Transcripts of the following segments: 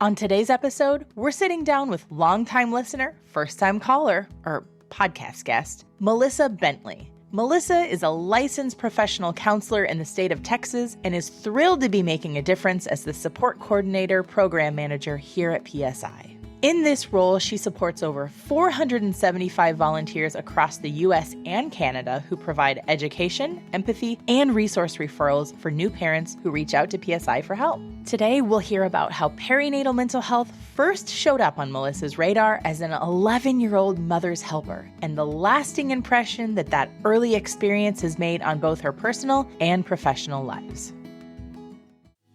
On today's episode, we're sitting down with longtime listener, first-time caller, or podcast guest, Melissa Bentley. Melissa is a licensed professional counselor in the state of Texas and is thrilled to be making a difference as the support coordinator program manager here at PSI. In this role, she supports over 475 volunteers across the U.S. and Canada who provide education, empathy, and resource referrals for new parents who reach out to PSI for help. Today, we'll hear about how perinatal mental health first showed up on Melissa's radar as an 11-year-old mother's helper, and the lasting impression that early experience has made on both her personal and professional lives.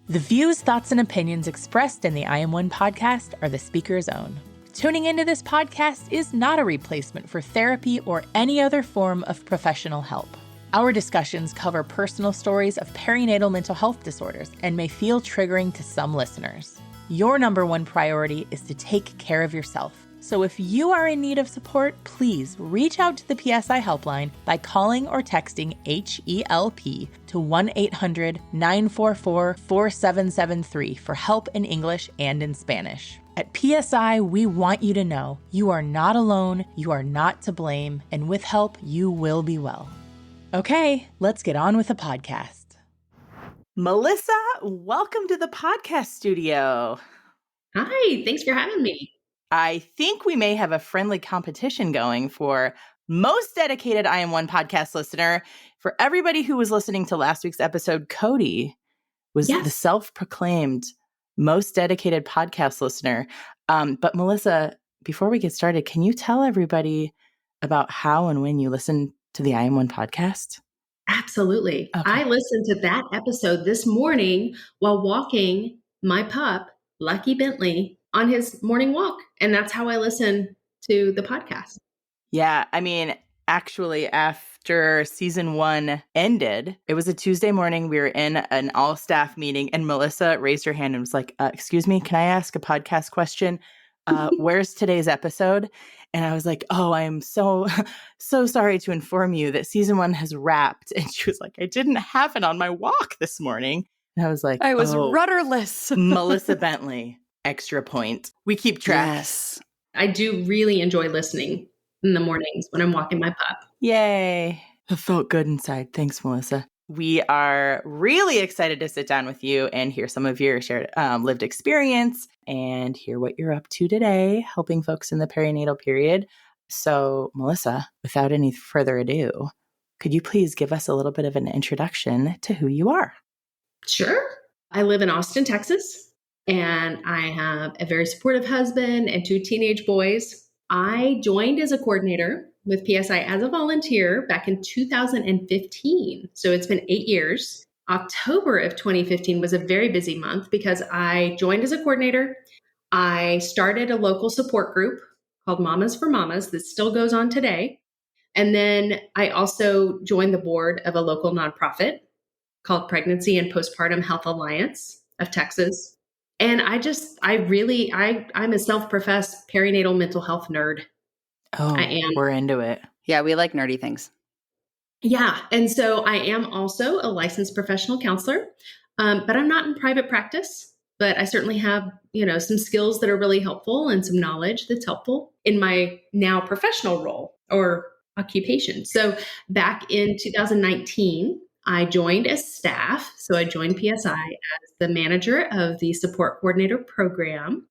The views, thoughts, and opinions expressed in the I Am One podcast are the speaker's own. Tuning into this podcast is not a replacement for therapy or any other form of professional help. Our discussions cover personal stories of perinatal mental health disorders and may feel triggering to some listeners. Your number one priority is to take care of yourself. So if you are in need of support, please reach out to the PSI Helpline by calling or texting HELP to 1-800-944-4773 for help in English and in Spanish. At PSI, we want you to know you are not alone, you are not to blame, and with help, you will be well. Okay, let's get on with the podcast. Melissa, welcome to the podcast studio. Hi, thanks for having me. I think we may have a friendly competition going for most dedicated I Am One podcast listener. For everybody who was listening to last week's episode, Cody was the self-proclaimed most dedicated podcast listener. But Melissa, before we get started, can you tell everybody about how and when you listen to the I Am One podcast? Absolutely. Okay. I listened to that episode this morning while walking my pup, Lucky Bentley, on his morning walk. And that's how I listen to the podcast. Yeah. I mean, actually, after season 1 ended, it was a Tuesday morning. We were in an all-staff meeting and Melissa raised her hand and was like, excuse me, can I ask a podcast question? Where's today's episode? And I was like, oh, I am so sorry to inform you that season 1 has wrapped. And she was like, I didn't have it on my walk this morning. And I was like, I was rudderless. Melissa Bentley. Extra point. We keep track. Yes. I do really enjoy listening in the mornings when I'm walking my pup. Yay. It felt good inside. Thanks, Melissa. We are really excited to sit down with you and hear some of your shared lived experience and hear what you're up to today, helping folks in the perinatal period. So, Melissa, without any further ado, could you please give us a little bit of an introduction to who you are? Sure. I live in Austin, Texas. And I have a very supportive husband and 2 teenage boys. I joined as a coordinator with PSI as a volunteer back in 2015. So it's been 8 years. October of 2015 was a very busy month because I joined as a coordinator. I started a local support group called Mamas for Mamas that still goes on today. And then I also joined the board of a local nonprofit called Pregnancy and Postpartum Health Alliance of Texas. And I'm a self-professed perinatal mental health nerd. Oh, I am. We're into it. Yeah, we like nerdy things. Yeah. And so I am also a licensed professional counselor, but I'm not in private practice, but I certainly have, some skills that are really helpful and some knowledge that's helpful in my now professional role or occupation. So back in 2019, I joined as staff. So I joined PSI as the manager of the support coordinator program.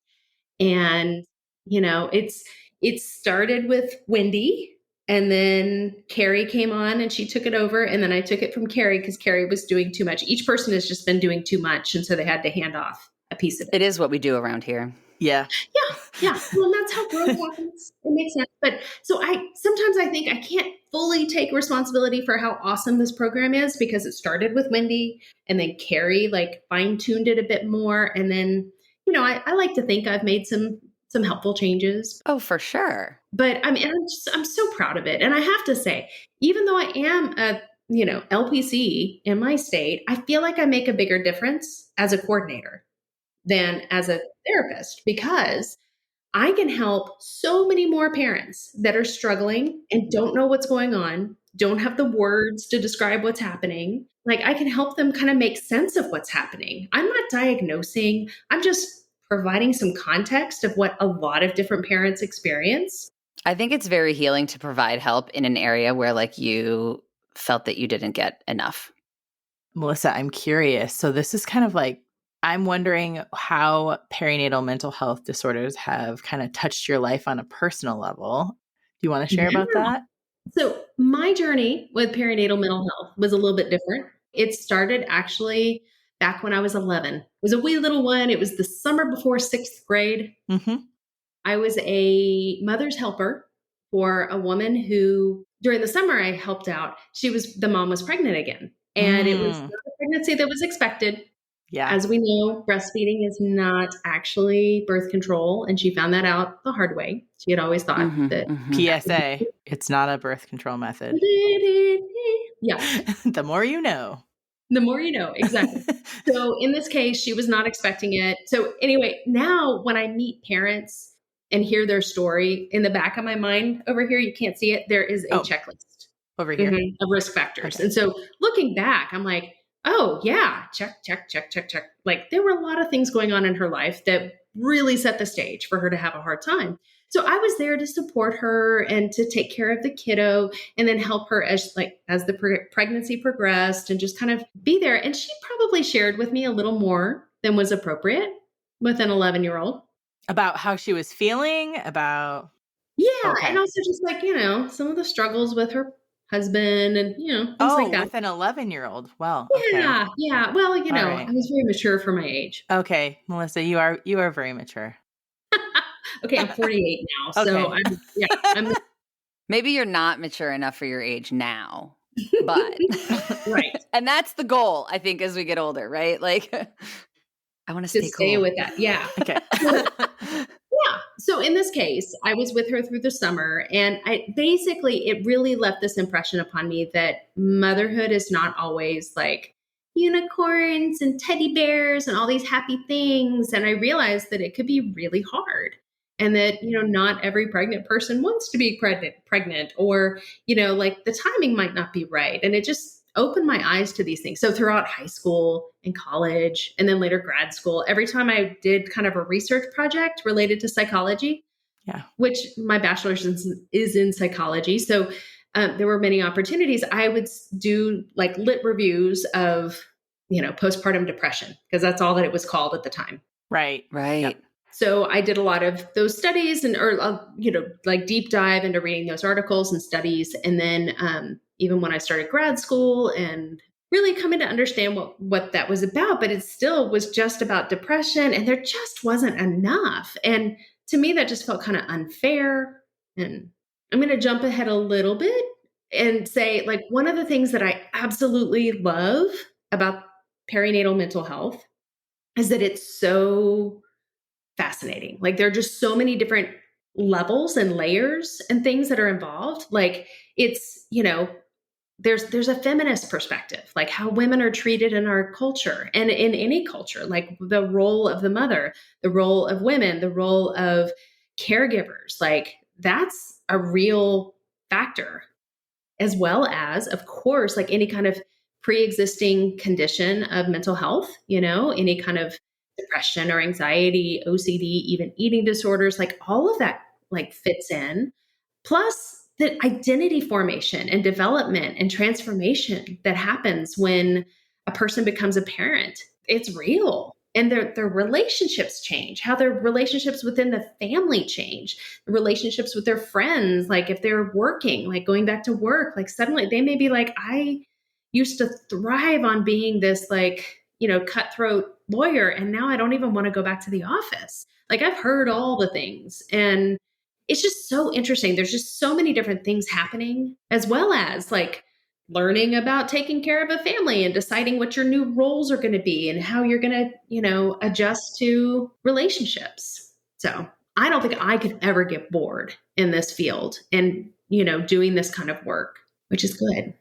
And, it started with Wendy, and then Carrie came on and she took it over. And then I took it from Carrie because Carrie was doing too much. Each person has just been doing too much. And so they had to hand off a piece of it. It is what we do around here. Yeah. Yeah. Well, that's how growth happens. It makes sense. But so sometimes I think I can't fully take responsibility for how awesome this program is because it started with Wendy and then Carrie fine-tuned it a bit more. And then, I like to think I've made some helpful changes. Oh, for sure. But I'm so proud of it. And I have to say, even though I am a, LPC in my state, I feel like I make a bigger difference as a coordinator than as a therapist because I can help so many more parents that are struggling and don't know what's going on, don't have the words to describe what's happening. I can help them kind of make sense of what's happening. I'm not diagnosing, I'm just providing some context of what a lot of different parents experience. I think it's very healing to provide help in an area where like you felt that you didn't get enough. Melissa, I'm curious. So this is kind of like, I'm wondering how perinatal mental health disorders have kind of touched your life on a personal level. Do you want to share about that? So my journey with perinatal mental health was a little bit different. It started actually back when I was 11. It was a wee little one. It was the summer before sixth grade. Mm-hmm. I was a mother's helper for a woman who, during the summer I helped out, the mom was pregnant again. And it was not a pregnancy that was expected. Yeah. As we know, breastfeeding is not actually birth control. And she found that out the hard way. She had always thought that PSA, it's not a birth control method. Yeah. The more you know. The more you know, exactly. So in this case, she was not expecting it. So anyway, now when I meet parents and hear their story, in the back of my mind over here, you can't see it, there is a checklist over here of risk factors. Okay. And so looking back, I'm like, oh yeah, check, check, check, check, check. Like there were a lot of things going on in her life that really set the stage for her to have a hard time. So I was there to support her and to take care of the kiddo and then help her as the pregnancy progressed and just kind of be there. And she probably shared with me a little more than was appropriate with an 11-year-old. About how she was feeling, about... Yeah. Okay. And also just like, some of the struggles with her husband and, things like that. With an 11-year-old. Well, yeah. okay. Yeah. Well, right. I was very mature for my age. Okay. Melissa, you are very mature. Okay, I'm 48 now, so I'm maybe you're not mature enough for your age now, but right. And that's the goal, I think, as we get older, right? Like, I want to stay cool. with that. Yeah. Okay. Yeah. So in this case, I was with her through the summer, and it really left this impression upon me that motherhood is not always like unicorns and teddy bears and all these happy things. And I realized that it could be really hard. And that, not every pregnant person wants to be pregnant or, like the timing might not be right. And it just opened my eyes to these things. So throughout high school and college and then later grad school, every time I did kind of a research project related to psychology, which my bachelor's is in psychology. So there were many opportunities. I would do like lit reviews of, postpartum depression, because that's all that it was called at the time. Right. Yep. So I did a lot of those studies like deep dive into reading those articles and studies. And then even when I started grad school and really coming to understand what that was about, but it still was just about depression and there just wasn't enough. And to me, that just felt kind of unfair. And I'm going to jump ahead a little bit and say, like, one of the things that I absolutely love about perinatal mental health is that it's so fascinating. Like there are just so many different levels and layers and things that are involved. Like it's, there's a feminist perspective, like how women are treated in our culture and in any culture, like the role of the mother, the role of women, the role of caregivers. Like that's a real factor, as well as, of course, like any kind of pre-existing condition of mental health, any kind of depression or anxiety, OCD, even eating disorders, like all of that like fits in. Plus the identity formation and development and transformation that happens when a person becomes a parent. It's real. And their relationships change, how their relationships within the family change, the relationships with their friends. Like if they're working, like going back to work, like suddenly they may be like, I used to thrive on being this like, cutthroat lawyer. And now I don't even want to go back to the office. Like I've heard all the things and it's just so interesting. There's just so many different things happening, as well as like learning about taking care of a family and deciding what your new roles are going to be and how you're going to, adjust to relationships. So I don't think I could ever get bored in this field and, doing this kind of work, which is good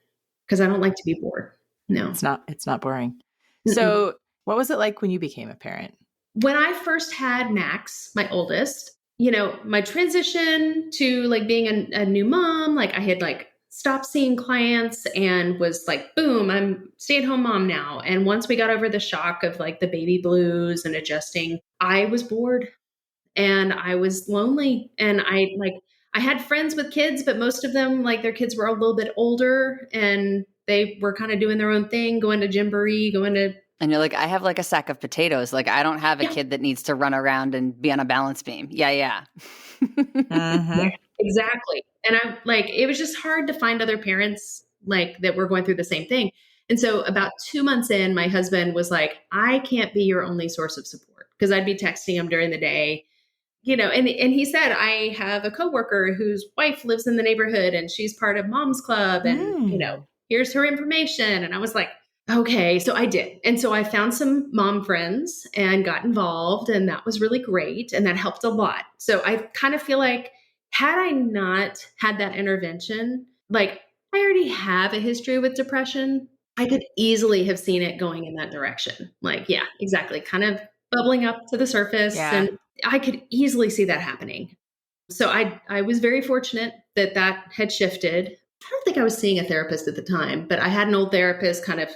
because I don't like to be bored. No, it's not boring. So what was it like when you became a parent? When I first had Max, my oldest, my transition to like being a new mom, like I had like stopped seeing clients and was like, boom, I'm stay-at-home mom now. And once we got over the shock of like the baby blues and adjusting, I was bored and I was lonely. And I had friends with kids, but most of them, like their kids were a little bit older and they were kind of doing their own thing, going to Gymboree, going to. And you're like, I have like a sack of potatoes. Like, I don't have a kid that needs to run around and be on a balance beam. Yeah. Yeah, exactly. And I'm like, it was just hard to find other parents like that were going through the same thing. And so about 2 months in, my husband was like, I can't be your only source of support because I'd be texting him during the day, and he said, I have a coworker whose wife lives in the neighborhood and she's part of Mom's Club and, here's her information. And I was like, okay, so I did. And so I found some mom friends and got involved, and that was really great. And that helped a lot. So I kind of feel like had I not had that intervention, like I already have a history with depression, I could easily have seen it going in that direction. Like, yeah, exactly. Kind of bubbling up to the surface. Yeah. And I could easily see that happening. So I was very fortunate that had shifted. I don't think I was seeing a therapist at the time, but I had an old therapist kind of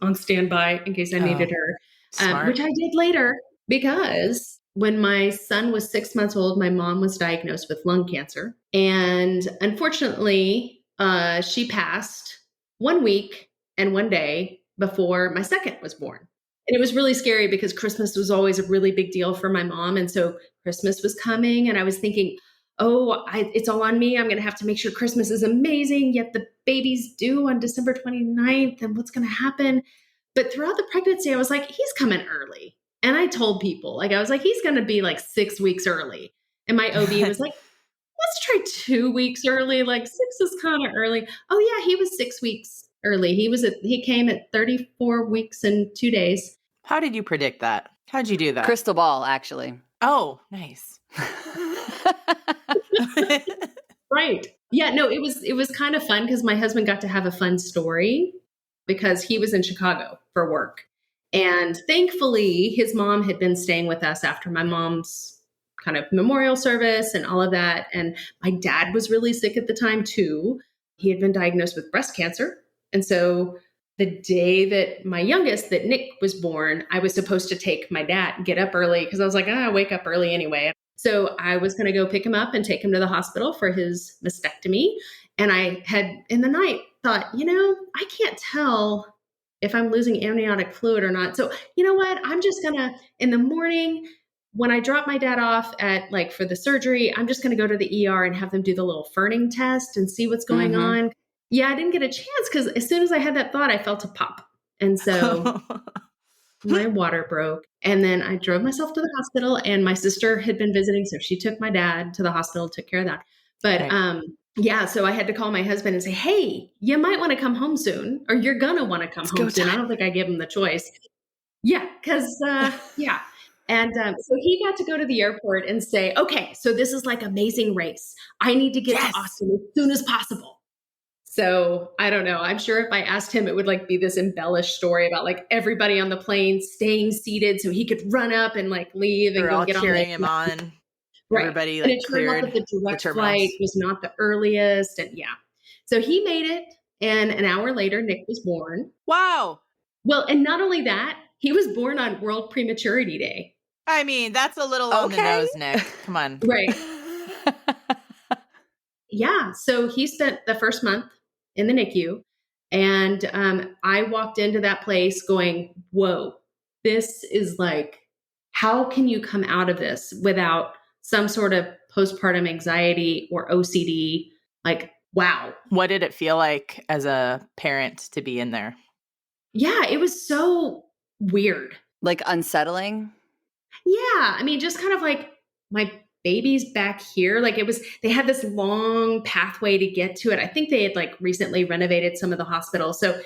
on standby in case I needed her, which I did later because when my son was 6 months old, my mom was diagnosed with lung cancer. And unfortunately, she passed 1 week and 1 day before my second was born. And it was really scary because Christmas was always a really big deal for my mom. And so Christmas was coming and I was thinking, it's all on me. I'm going to have to make sure Christmas is amazing. Yet the baby's due on December 29th. And what's going to happen? But throughout the pregnancy, I was like, he's coming early. And I told people, I was like, he's going to be like 6 weeks early. And my OB was like, let's try 2 weeks early. Like 6 is kind of early. Oh yeah, he was 6 weeks early. He came at 34 weeks and 2 days. How did you predict that? How'd you do that? Crystal ball, actually. Oh, nice. Right. Yeah, no, it was kind of fun because my husband got to have a fun story because he was in Chicago for work. And thankfully, his mom had been staying with us after my mom's kind of memorial service and all of that. And my dad was really sick at the time too. He had been diagnosed with breast cancer. And so the day that my youngest, that Nick was born, I was supposed to take my dad, get up early because I was like, I wake up early anyway. So I was going to go pick him up and take him to the hospital for his mastectomy. And I had in the night thought, I can't tell if I'm losing amniotic fluid or not. So you know what? I'm just going to, in the morning, when I drop my dad off at for the surgery, I'm just going to go to the ER and have them do the little ferning test and see what's going on. Yeah, I didn't get a chance because as soon as I had that thought, I felt a pop. And so my water broke. And then I drove myself to the hospital and my sister had been visiting. So she took my dad to the hospital, took care of that. But so I had to call my husband and say, hey, you might want to come home soon or you're going to want to come home soon. I don't think I gave him the choice. Yeah, because, yeah. And so he got to go to the airport and say, okay, so this is like Amazing Race. I need to get to Austin as soon as possible. So I don't know. I'm sure if I asked him, it would be this embellished story about everybody on the plane staying seated so he could run up and leave and go get on. Cheering him on. Right. Everybody and it cleared turned out that the direct flight was not the earliest. And yeah. So he made it. And an hour later, Nick was born. Wow. Well, and not only that, he was born on World Prematurity Day. I mean, that's a little on the nose, Nick. Come on. Right. Yeah. So he spent the first month in the NICU. And I walked into that place going, whoa, this is how can you come out of this without some sort of postpartum anxiety or OCD? Wow. What did it feel like as a parent to be in there? Yeah, it was so weird. Unsettling? Yeah. I mean, just kind of my baby's back here. They had this long pathway to get to it. I think they had recently renovated some of the hospitals. So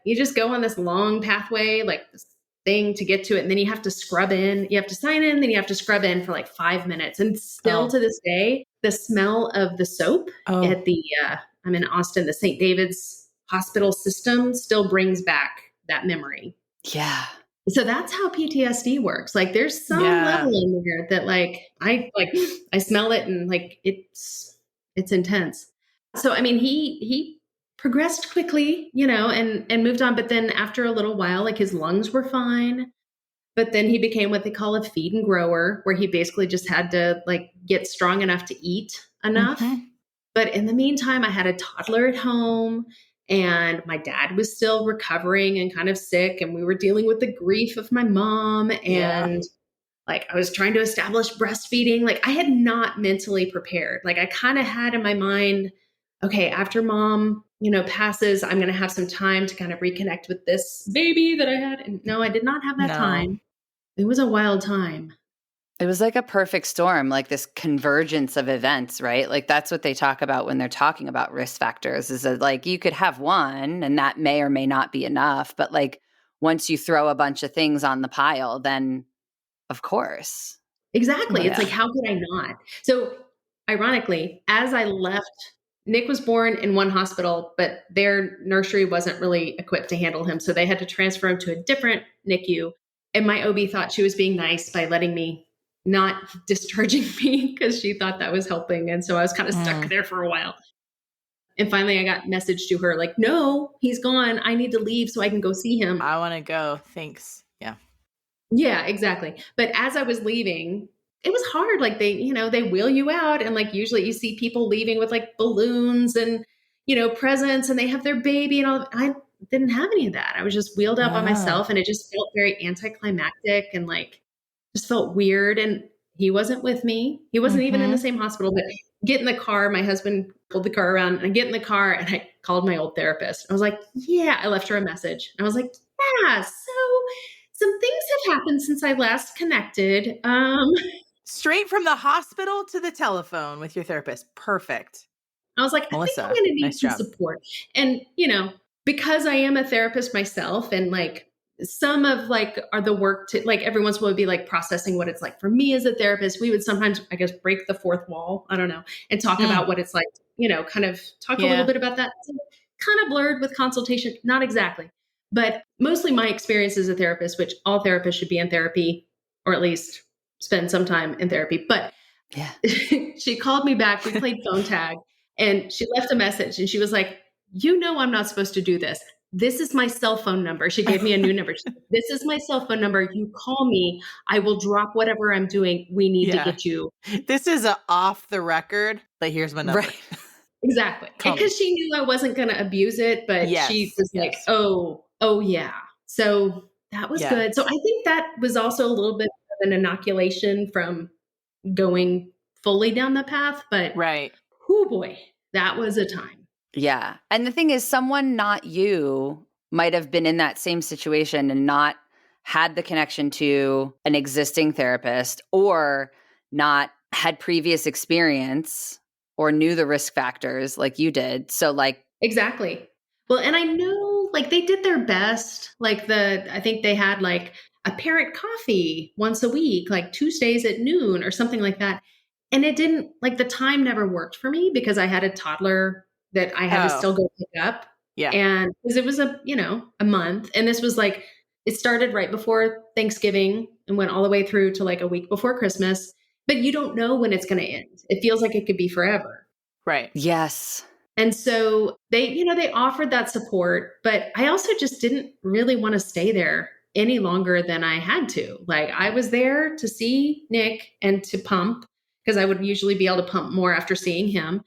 you just go on this long pathway, this thing to get to it. And then you have to scrub in, you have to sign in, then you have to scrub in for 5 minutes. And still to this day, the smell of the soap at the, I'm in Austin, the St. David's hospital system still brings back that memory. Yeah. So that's how PTSD works. There's some level in there that I smell it and it's intense. So, I mean, he progressed quickly, and moved on. But then after a little while, like his lungs were fine. But then he became what they call a feed and grower, where he basically just had to like get strong enough to eat enough. Mhm. But in the meantime, I had a toddler at home and my dad was still recovering and kind of sick. And we were dealing with the grief of my mom. Yeah. And like I was trying to establish breastfeeding. Like I had not mentally prepared. Like I kind of had in my mind, okay, after mom, passes, I'm going to have some time to kind of reconnect with this baby that I had. And no, I did not have that No. time. It was a wild time. It was like a perfect storm, like this convergence of events, right? Like that's what they talk about when they're talking about risk factors is that like you could have one and that may or may not be enough. But like once you throw a bunch of things on the pile, then of course. Exactly. It's Yeah. like, how could I not? So, ironically, as I left, Nick was born in one hospital, but their nursery wasn't really equipped to handle him. So they had to transfer him to a different NICU. And my OB thought she was being nice by letting me not discharging me because she thought that was helping. And so I was kind of stuck there for a while. And finally, I got message to her like, no, he's gone. I need to leave so I can go see him. I want to go. Thanks. Yeah. Yeah, exactly. But as I was leaving, it was hard. Like they wheel you out and like usually you see people leaving with like balloons and, presents and they have their baby and all. I didn't have any of that. I was just wheeled out by Oh. myself and it just felt very anticlimactic and like just felt weird. And he wasn't with me. He wasn't even in the Mhm. same hospital, but get in the car. My husband pulled the car around and I get in the car and I called my old therapist. I was like, yeah, I left her a message. I was like, yeah, so some things have happened since I last connected. Straight from the hospital to the telephone with your therapist. Perfect. I was like, I think I'm Melissa, going to need nice some job. support. And, because I am a therapist myself and like some of like are the work to like every once in a while would be like processing what it's like for me as a therapist. We would sometimes, I guess, break the fourth wall. I don't know. And talk Mm. about what it's like, kind of talk a little Yeah. bit about that. So kind of blurred with consultation. Not exactly. But mostly my experience as a therapist, which all therapists should be in therapy or at least spend some time in therapy. But Yeah. she called me back. We played phone tag and she left a message and she was like, I'm not supposed to do this. This is my cell phone number. She gave me a new number. She said, this is my cell phone number. You call me. I will drop whatever I'm doing. We need to Yeah. get you. This is a off the record, but here's my number. Right. Exactly. Call me. Because she knew I wasn't going to abuse it, but she was like, Yes. oh yeah. So that was Yeah. good. So I think that was also a little bit of an inoculation from going fully down the path, but Right. oh boy, that was a time. Yeah. And the thing is, someone not you might have been in that same situation and not had the connection to an existing therapist or not had previous experience or knew the risk factors like you did. So, like, Exactly. Well, and I know like they did their best. Like I think they had like a parent coffee once a week, like Tuesdays at noon or something like that. And it didn't like the time never worked for me because I had a toddler that I had to still go pick up. Yeah. And because it was a month. And this was like, it started right before Thanksgiving and went all the way through to like a week before Christmas. But you don't know when it's going to end. It feels like it could be forever. Right. yes. And so they offered that support, but I also just didn't really want to stay there any longer than I had to. Like I was there to see Nick and to pump because I would usually be able to pump more after seeing him.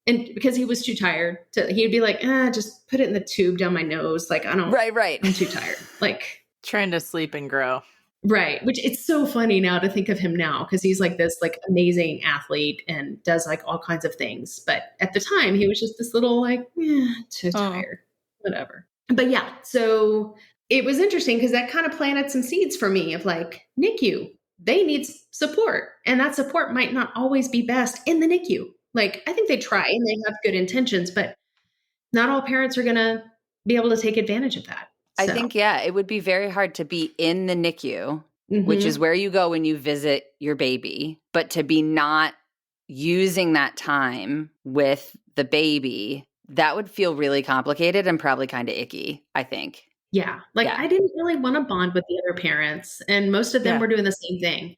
And because he was too tired he'd be like, just put it in the tube down my nose. Like, Right. I'm too tired. Like, Trying to sleep and grow. right. Which it's so funny now to think of him now because he's like this like amazing athlete and does like all kinds of things. But at the time he was just this little like, too tired, whatever. But yeah, so it was interesting because that kind of planted some seeds for me of like NICU, they need support. And that support might not always be best in the NICU. Like I think they try and they have good intentions, but not all parents are going to be able to take advantage of that. I think, it would be very hard to be in the NICU, which is Mhm. where you go when you visit your baby, but to be not using that time with the baby, that would feel really complicated and probably kind of icky, I think. Yeah. Like Yeah. I didn't really want to bond with the other parents and most of them Yeah. were doing the same thing.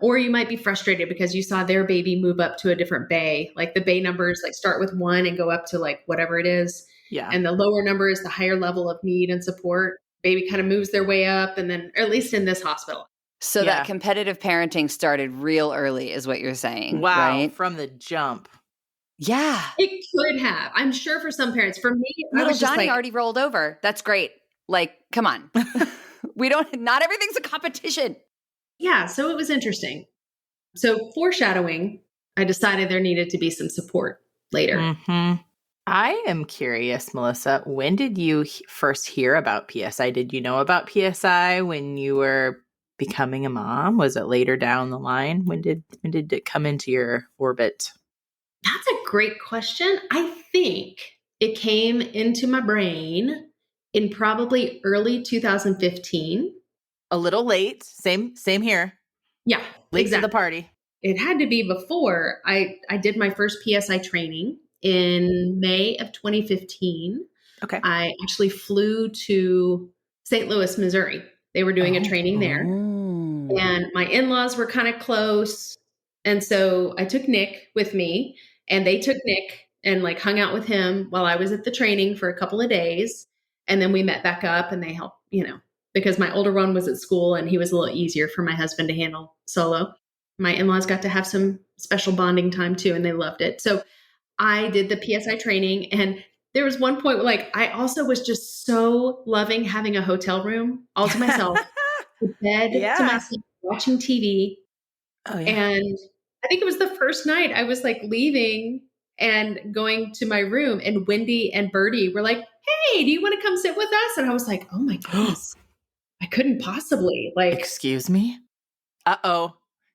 Or you might be frustrated because you saw their baby move up to a different bay. Like the bay numbers like start with 1 and go up to like whatever it is. Yeah. And the lower number is the higher level of need and support. Baby kind of moves their way up, and then, or at least in this hospital. So that competitive parenting started real early is what you're saying, Wow. right? From the jump. Yeah. It could have. I'm sure for some parents. For me, Little I was Johnny just like, already rolled over. That's great. Like, come on. Not everything's a competition. yeah, so it was interesting. So foreshadowing, I decided there needed to be some support later. Mm-hmm. I am curious, Melissa, when did you first hear about PSI? Did you know about PSI when you were becoming a mom? Was it later down the line? When did it come into your orbit? That's a great question. I think it came into my brain in probably early 2015. A little late. Same here. Yeah, Late exactly. to the party. It had to be before I did my first PSI training in May of 2015. Okay. I actually flew to St. Louis, Missouri. They were doing a training there. And my in-laws were kind of close. And so I took Nick with me, and they took Nick and like hung out with him while I was at the training for a couple of days. And then we met back up, and they helped, because my older one was at school and he was a little easier for my husband to handle solo. My in-laws got to have some special bonding time too, and they loved it. So I did the PSI training, and there was one point where like I also was just so loving having a hotel room all to myself, the bed to myself, watching TV. Oh, yeah. And I think it was the first night I was like leaving and going to my room, and Wendy and Birdie were like, "Hey, do you want to come sit with us?" And I was like, "Oh my goodness, I couldn't possibly like." Excuse me? Uh-oh.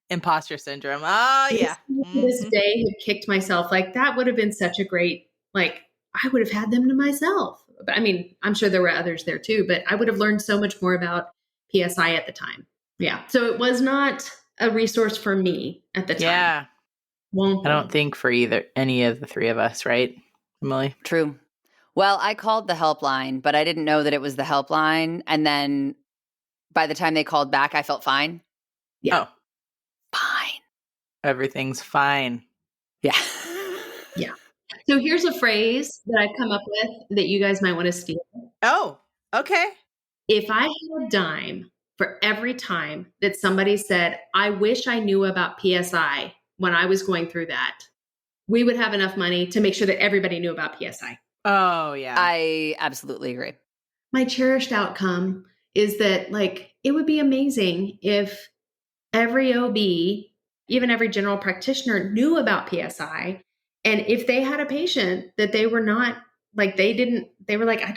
Imposter syndrome. Oh, yeah. To this day, have kicked myself. Like that would have been such a great, like I would have had them to myself. But I mean, I'm sure there were others there too, but I would have learned so much more about PSI at the time. Yeah. So it was not a resource for me at the time. Yeah. I don't think for any of the three of us, right, Emily? True. Well, I called the helpline, but I didn't know that it was the helpline. And then by the time they called back, I felt fine. Yeah. Oh. Fine. Everything's fine. Yeah. Yeah. So here's a phrase that I've come up with that you guys might want to steal. Oh, okay. If I had a dime for every time that somebody said, "I wish I knew about PSI when I was going through that," we would have enough money to make sure that everybody knew about PSI. Oh, yeah. I absolutely agree. My cherished outcome is that like, it would be amazing if every OB, even every general practitioner knew about PSI. And if they had a patient that they were not like, they were like, I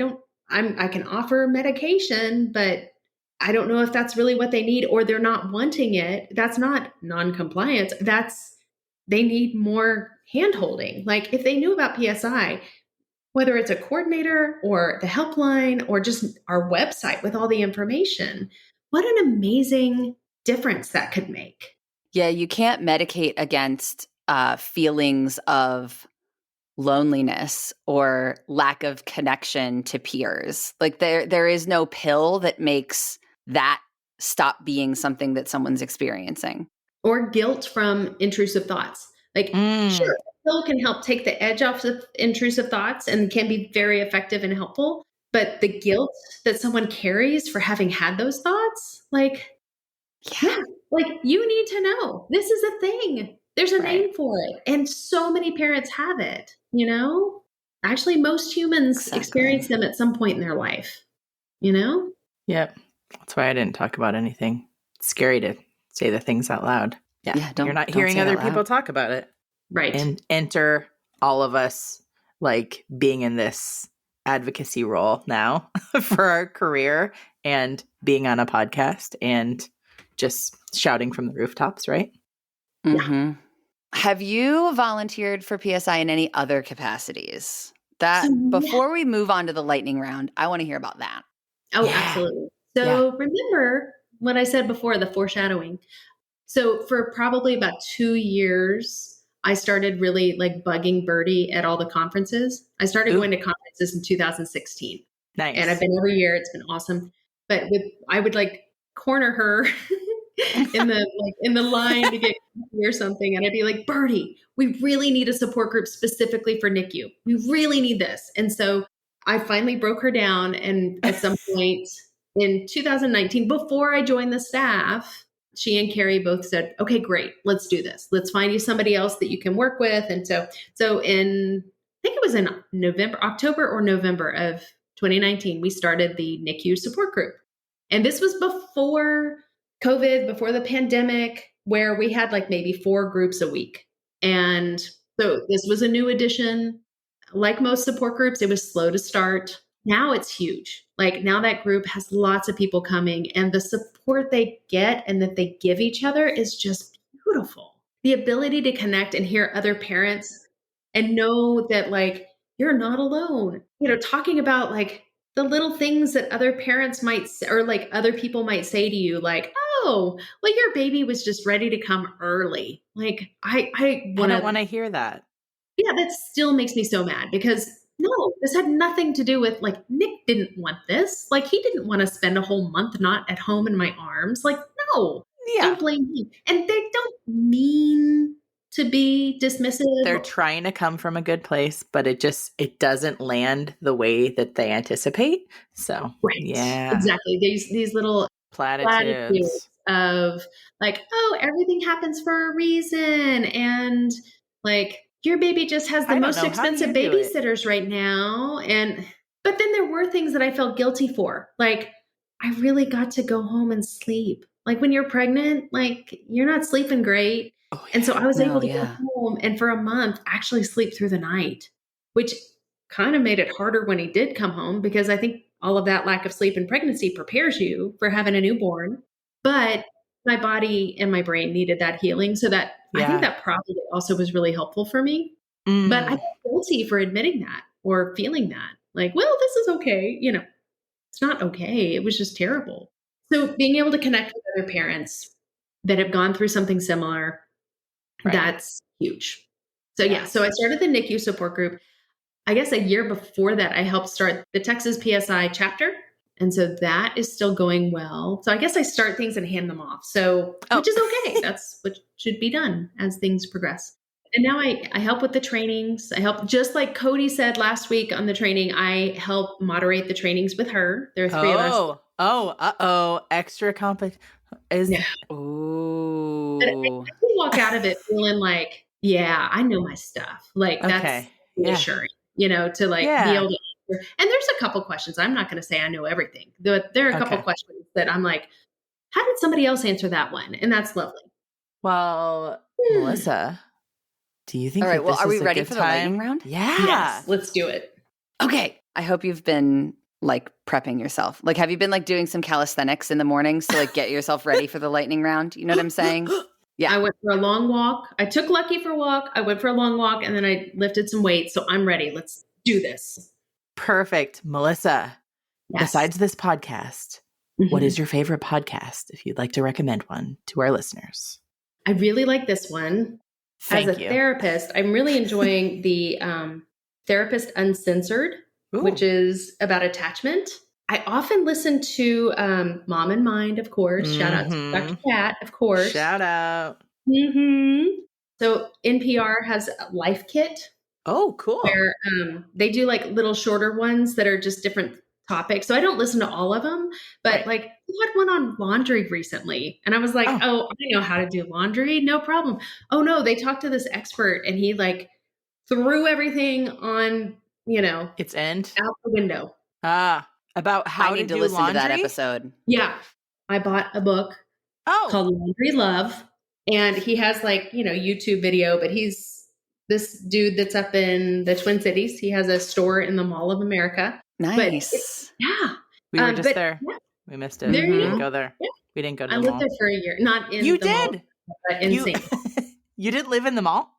can offer medication, but I don't know if that's really what they need, or they're not wanting it. That's not non-compliance. They need more hand-holding. Like if they knew about PSI, whether it's a coordinator or the helpline or just our website with all the information, what an amazing difference that could make. Yeah, you can't medicate against feelings of loneliness or lack of connection to peers. Like there is no pill that makes that stop being something that someone's experiencing. Or guilt from intrusive thoughts. Like, sure, a pill can help take the edge off of intrusive thoughts and can be very effective and helpful. But the guilt that someone carries for having had those thoughts, like, yeah, like you need to know this is a thing. There's a name for it. And so many parents have it, Actually, most humans experience them at some point in their life, Yep. That's why I didn't talk about anything. It's scary to say the things out loud. Yeah. You're not hearing other people talk about it. Right. And enter all of us like being in this advocacy role now for our career and being on a podcast and just shouting from the rooftops, right? Mm-hmm. Yeah. Have you volunteered for PSI in any other capacities? Before we move on to the lightning round, I want to hear about that. Oh, absolutely. So remember what I said before, the foreshadowing. So for probably about 2 years, I started really like bugging Birdie at all the conferences. I started going to conferences in 2016. Nice. And I've been every year. It's been awesome. But I would like corner her in the line to get coffee or something. And I'd be like, Birdie, we really need a support group specifically for NICU. We really need this. And so I finally broke her down. And at some point in 2019, before I joined the staff, she and Carrie both said, okay, great, let's do this. Let's find you somebody else that you can work with. And so I think it was in October or November of 2019, we started the NICU support group. And this was before COVID, before the pandemic, where we had like maybe 4 groups a week. And so this was a new addition. Like most support groups, it was slow to start. Now it's huge. Like now that group has lots of people coming, and the support they get and that they give each other is just beautiful. The ability to connect and hear other parents and know that like you're not alone. Talking about like the little things that other parents might say, or like other people might say to you, like, oh, well, your baby was just ready to come early. Like I don't want to hear that. Yeah, that still makes me so mad because no, this had nothing to do with like Nick didn't want this. Like he didn't want to spend a whole month not at home in my arms. Like, no, don't blame me. And they don't mean to be dismissive. They're trying to come from a good place, but it doesn't land the way that they anticipate. So, right. Yeah. Exactly. These little platitudes of like, oh, everything happens for a reason. And like, your baby just has the most expensive babysitters right now. But then there were things that I felt guilty for. Like, I really got to go home and sleep. Like when you're pregnant, like you're not sleeping great. Oh, yeah. And so I was able to go home and for a month actually sleep through the night, which kind of made it harder when he did come home because I think all of that lack of sleep in pregnancy prepares you for having a newborn. But my body and my brain needed that healing. So that I think that probably also was really helpful for me. But I feel guilty for admitting that or feeling that. Like, well, this is okay. It's not okay. It was just terrible. So being able to connect with other parents that have gone through something similar, that's huge. So so I started the NICU support group. I guess a year before that, I helped start the Texas PSI chapter. And so that is still going well. So I guess I start things and hand them off. So, which is okay. That's what should be done as things progress. And now I help with the trainings. I help, just like Cody said last week on the training, I help moderate the trainings with her. There are 3 of us. Extra complex. Ooh. But I walk out of it feeling like, I know my stuff. Like that's reassuring, to like be able to. And there's a couple questions. I'm not going to say I know everything. There are a couple questions that I'm like, how did somebody else answer that one? And that's lovely. Well, Melissa, do you think? All right. Well, are we ready for the lightning round? Yeah. Yes, let's do it. Okay. I hope you've been like prepping yourself. Like, have you been like doing some calisthenics in the mornings to like get yourself ready for the lightning round? You know what I'm saying? Yeah. I went for a long walk. I took Lucky for a walk. I went for a long walk and then I lifted some weights. So I'm ready. Let's do this. Perfect. Melissa, besides this podcast, what is your favorite podcast if you'd like to recommend one to our listeners? I really like this one. As a therapist, I'm really enjoying the Therapist Uncensored, which is about attachment. I often listen to Mom in Mind, of course. Shout out to Dr. Kat, of course. Shout out. So NPR has a Life Kit. Oh, cool. Where they do like little shorter ones that are just different topics. So I don't listen to all of them, but like we had one on laundry recently. And I was like, oh, I know how to do laundry. No problem. Oh no, they talked to this expert and he like threw everything on, its end out the window. About how I need to listen laundry? to that episode. Yeah. I bought a book called Laundry Love. And he has like, YouTube video, but he's this dude that's up in the Twin Cities. He has a store in the Mall of America. Nice. We were just there. Yeah. We missed it. We didn't go there. Yeah. We didn't go to the mall. I lived there for a year. Not in you the did. mall, but in St. You didn't live in the mall?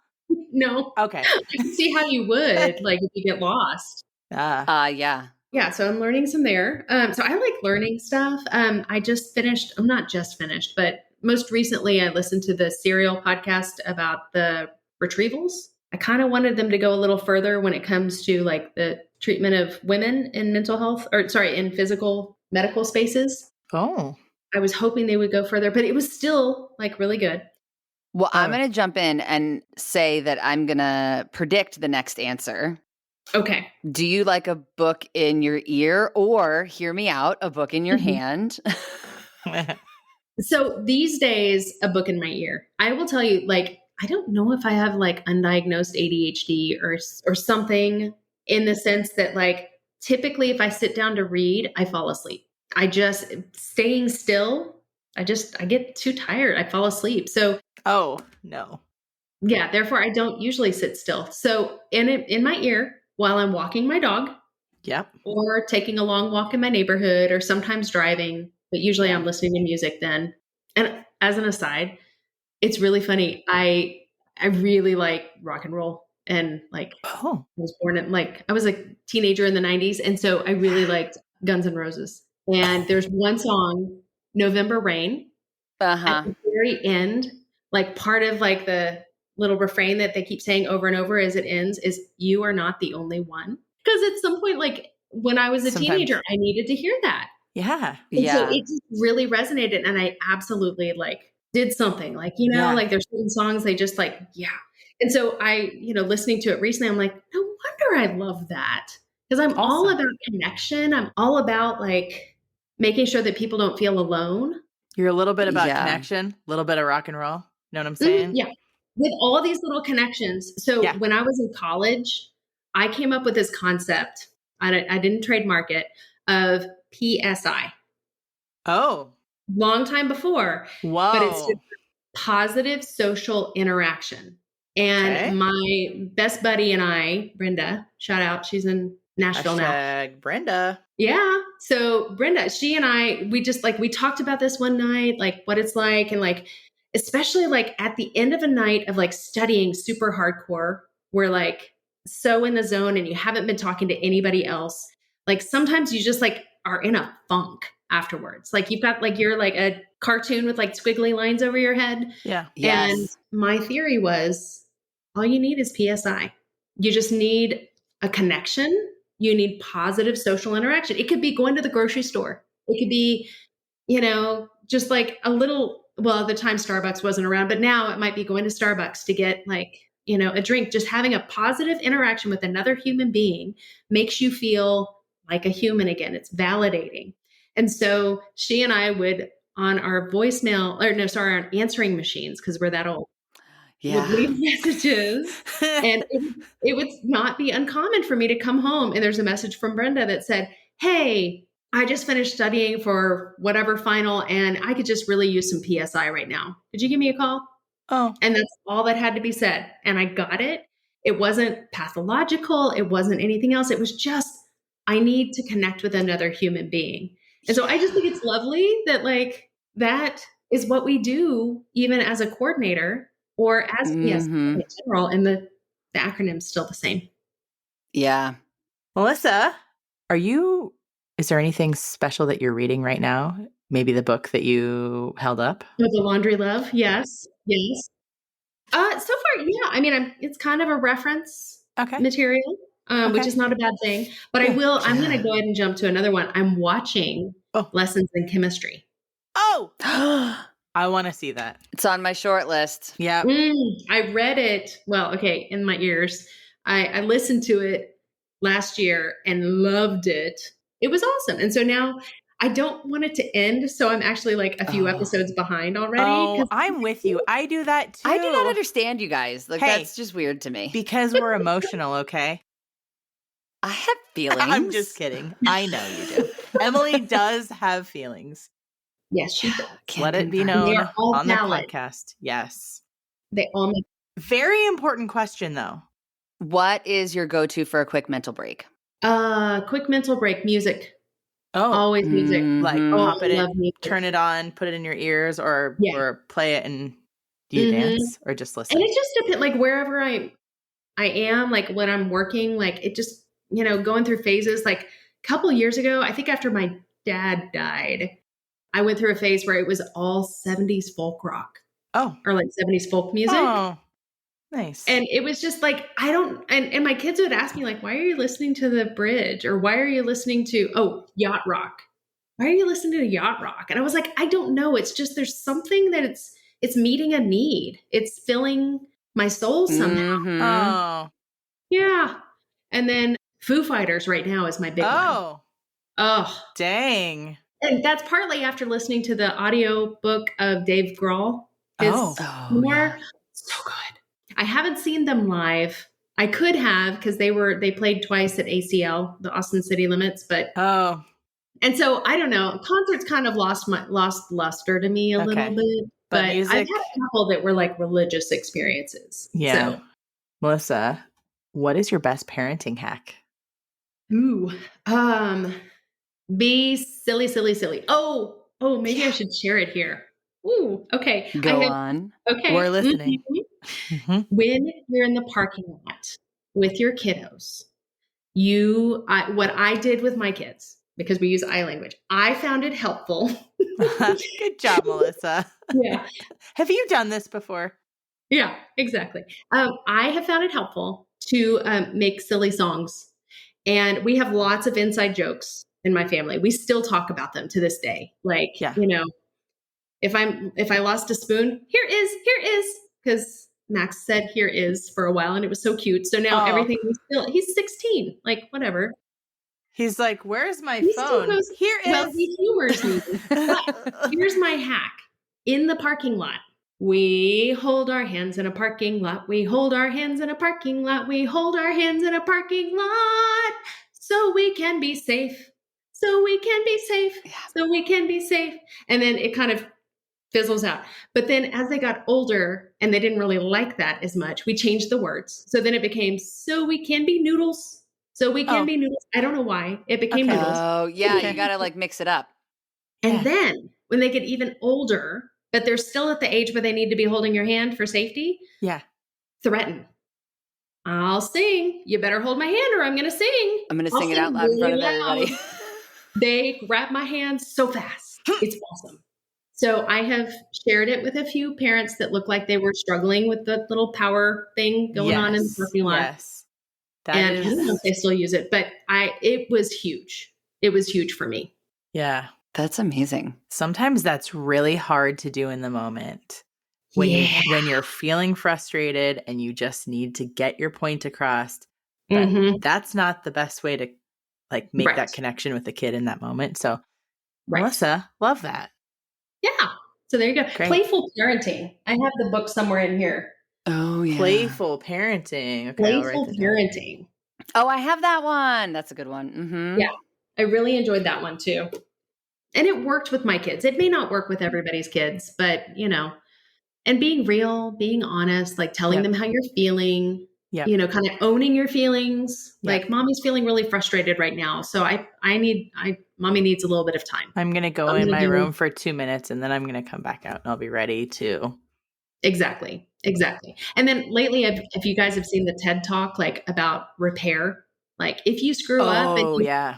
No. Okay. I can see how you would, like if you get lost. Yeah. Yeah. So I'm learning some there. So I like learning stuff. I'm not just finished, but most recently I listened to the Serial podcast about the retrievals. I kind of wanted them to go a little further when it comes to like the treatment of women in mental health in physical medical spaces. Oh. I was hoping they would go further, but it was still like really good. Well, I'm going to jump in and say that I'm going to predict the next answer. Okay. Do you like a book in your ear, or hear me out, a book in your hand? So these days, a book in my ear. I will tell you, like, I don't know if I have like undiagnosed ADHD or something, in the sense that, like, typically if I sit down to read, I fall asleep. I just staying still. I get too tired. I fall asleep. So Oh, no. yeah, therefore I don't usually sit still. So in my ear while I'm walking my dog, Yep. or taking a long walk in my neighborhood, or sometimes driving, but usually I'm listening to music then. And as an aside, it's really funny. I really like rock and roll, and like Oh. I was a teenager in the 90s, and so I really liked Guns N' Roses. And there's one song, November Rain, at the very end, like part of like the little refrain that they keep saying over and over as it ends is, "You are not the only one." Because at some point, like when I was a teenager, I needed to hear that. Yeah. And so it just really resonated, and I absolutely like did something, like, like there's certain songs they just like, yeah. And so I, listening to it recently, I'm like, no wonder I love that. Because I'm all about connection. I'm all about like making sure that people don't feel alone. You're a little bit about connection, a little bit of rock and roll. Know what I'm saying? Yeah. With all these little connections. So when I was in college, I came up with this concept. I didn't trademark it, of PSI. Oh. Long time before. Whoa. But it's positive social interaction. And my best buddy and I, Brenda, shout out, she's in Nashville now. Brenda. Yeah. So Brenda, she and I, we just like, we talked about this one night, like what it's like. And like, especially like at the end of a night of like studying super hardcore, we're like so in the zone and you haven't been talking to anybody else. Like sometimes you just like are in a funk afterwards. Like you've got like, you're like a cartoon with like squiggly lines over your head. Yeah. And my theory was, all you need is PSI. You just need a connection. You need positive social interaction. It could be going to the grocery store. It could be, just like a little, well, at the time Starbucks wasn't around, but now it might be going to Starbucks to get like, a drink. Just having a positive interaction with another human being makes you feel like a human again. It's validating. And so she and I would, on our voicemail, our answering machines, because we're that old, would leave messages. And it would not be uncommon for me to come home and there's a message from Brenda that said, "Hey, I just finished studying for whatever final and I could just really use some PSI right now. Could you give me a call?" Oh. And that's all that had to be said. And I got it. It wasn't pathological. It wasn't anything else. It was just, I need to connect with another human being. And so I just think it's lovely that like that is what we do even as a coordinator or as PSI in general. And the acronym's still the same. Yeah. Melissa, is there anything special that you're reading right now? Maybe the book that you held up? Oh, The Laundry Love. Yes. Yes. So far, yeah. I mean, it's kind of a reference material, which is not a bad thing. But I'm going to go ahead and jump to another one. I'm watching Lessons in Chemistry. Oh, I want to see that. It's on my short list. Yeah. I read it. Well, okay, in my ears. I listened to it last year and loved it. It was awesome. And so now I don't want it to end. So I'm actually like a few episodes behind already. Oh, I'm with you. I do that too. I do not understand you guys. Like that's just weird to me. Because we're emotional, okay? I have feelings. I'm just kidding. I know you do. Emily does have feelings. Yes, she does. Let it be known on the podcast. Yes. They all make. Very important question though. What is your go-to for a quick mental break? Quick mental break, music. Oh, always music. Like pop it in, turn it on, put it in your ears, or play it and do you dance or just listen? And it just depends. Like wherever I am, like when I'm working, like it just going through phases. Like a couple of years ago, I think after my dad died, I went through a phase where it was all 70s folk rock. Oh, or like 70s folk music. Oh, nice. And it was just like, and my kids would ask me like, why are you listening to The Bridge? Or why are you listening to, yacht rock? why are you listening to yacht rock? And I was like, I don't know. It's just, there's something that it's meeting a need. It's filling my soul somehow. Mhm. Oh. Yeah. And then Foo Fighters right now is my big one. Oh. Oh, Dang. and that's partly after listening to the audio book of Dave Grohl. His Oh. memoir. So good. I haven't seen them live. I could have, because they played twice at ACL, the Austin City Limits, but Oh. and so I don't know. Concerts kind of lost luster to me a little Okay. bit, But but I've music- had a couple that were like religious experiences. Yeah. So, Melissa, what is your best parenting hack? ooh, be silly, silly, silly. Oh, maybe I should share it here. Ooh, okay. Go on. Okay. We're listening. Mhm. Mhm. When you're in the parking lot with your kiddos, what I did with my kids, because we use I language, I found it helpful. Good job, Melissa. Yeah. Have you done this before? Yeah, exactly. I have found it helpful to make silly songs. And we have lots of inside jokes in my family. We still talk about them to this day. Like, Yeah. if I lost a spoon, here is, because Max said here is for a while and it was so cute. So now everything he's 16, like whatever. He's like, where's my He phone? still goes, Here is. well, he humors me. But here's my hack. In the parking lot, we hold our hands in a parking lot. We hold our hands in a parking lot. We hold our hands in a parking lot so we can be safe. So we can be safe. Yeah. So we can be safe. And then it kind of fizzles out. But then as they got older and they didn't really like that as much, we changed the words. So then it became, so we can be noodles. So we can be noodles. I don't know why. It became Okay. noodles. Oh, yeah. Okay. You got to like mix it up. Yeah. And then when they get even older, but they're still at the age where they need to be holding your hand for safety, Yeah. threaten. I'll sing. You better hold my hand or I'm going to sing. I'm going to I'll sing it sing out loud in front of really loud. everybody. They grab my hand so fast. It's awesome. So I have shared it with a few parents that look like they were struggling with the little power thing going on in the parking lot. Yes. And I don't know if they still use it, but it was huge. It was huge for me. Yeah. That's amazing. Sometimes that's really hard to do in the moment. When you're feeling frustrated and you just need to get your point across, but that's not the best way to like make that connection with the kid in that moment. So Melissa, love that. Yeah. So there you go. Great. Playful parenting. I have the book somewhere in here. Oh, yeah. Playful parenting. Okay, Playful parenting. Oh, I have that one. That's a good one. Mm-hmm. Yeah. I really enjoyed that one too. And it worked with my kids. It may not work with everybody's kids, but and being real, being honest, like telling them how you're feeling, kind of owning your feelings. Like mommy's feeling really frustrated right now. So mommy needs a little bit of time. I'm going to go in my room for 2 minutes and then I'm going to come back out and I'll be ready to. Exactly. And then lately, if you guys have seen the TED Talk, like about repair, like if you screw up. Oh, yeah.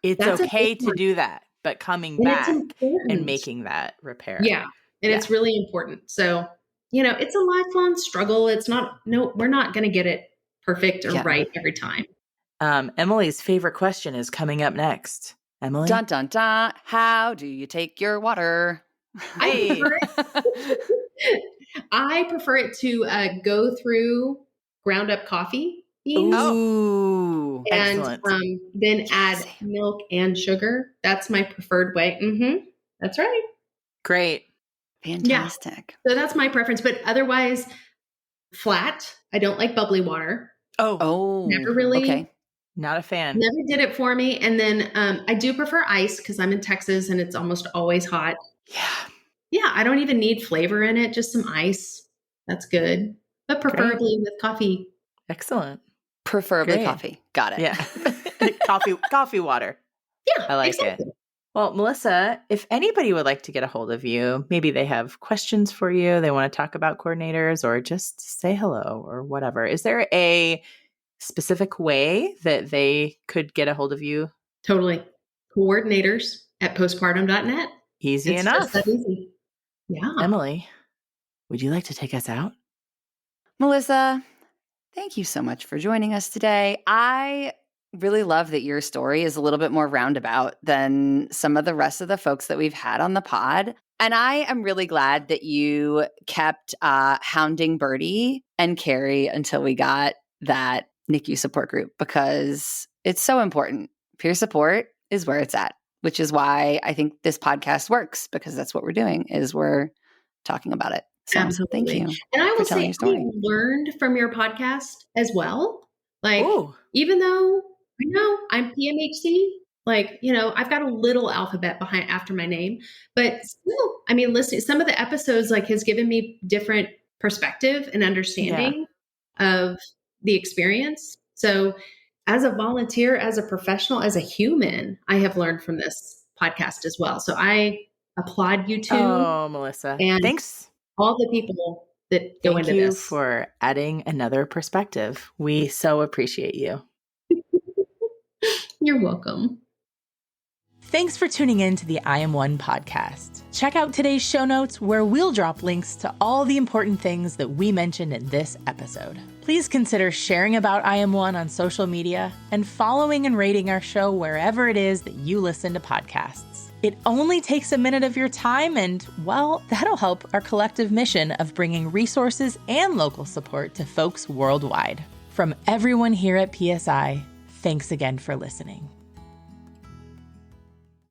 It's okay to do that, but coming back and making that repair. Yeah. And it's really important. So, it's a lifelong struggle. It's we're not going to get it perfect or right every time. Emily's favorite question is coming up next. Emily? Dun, dun, dun. How do you take your water? Hey. I prefer it to go through ground up coffee beans. Ooh, and excellent. Then add milk and sugar. That's my preferred way. That's right. Great. Fantastic. Yeah. So that's my preference. But otherwise, flat. I don't like bubbly water. Oh. Never really. Okay. Not a fan. Never did it for me. And then I do prefer ice because I'm in Texas and it's almost always hot. Yeah, I don't even need flavor in it. Just some ice. That's good. But preferably with coffee. Excellent. Preferably coffee. Got it. Yeah. coffee water. Yeah, I like it. Well, Melissa, if anybody would like to get a hold of you, maybe they have questions for you, they want to talk about coordinators or just say hello or whatever. Is there a specific way that they could get a hold of you? Totally. Coordinators@postpartum.net. Easy It's enough. just that easy. Yeah. Emily, would you like to take us out? Melissa, thank you so much for joining us today. I really love that your story is a little bit more roundabout than some of the rest of the folks that we've had on the pod. And I am really glad that you kept hounding Birdie and Carrie until we got that NICU support group, because it's so important. Peer support is where it's at, which is why I think this podcast works, because that's what we're doing, is we're talking about it. So Absolutely. Thank you. And I will say, your story. I learned from your podcast as well. Like, Ooh. even though I know I'm PMH-C, like, you know, I've got a little alphabet behind after my name, but still, I mean, listening, some of the episodes like has given me different perspective and understanding of the experience. So as a volunteer, as a professional, as a human, I have learned from this podcast as well. So I applaud you too. Oh, Melissa. And Thanks. all the people that go Thank into you this. for adding another perspective. We so appreciate you. You're welcome. Thanks for tuning in to the I Am One podcast. Check out today's show notes where we'll drop links to all the important things that we mentioned in this episode. Please consider sharing about I Am One on social media and following and rating our show wherever it is that you listen to podcasts. It only takes a minute of your time and, well, that'll help our collective mission of bringing resources and local support to folks worldwide. From everyone here at PSI, thanks again for listening.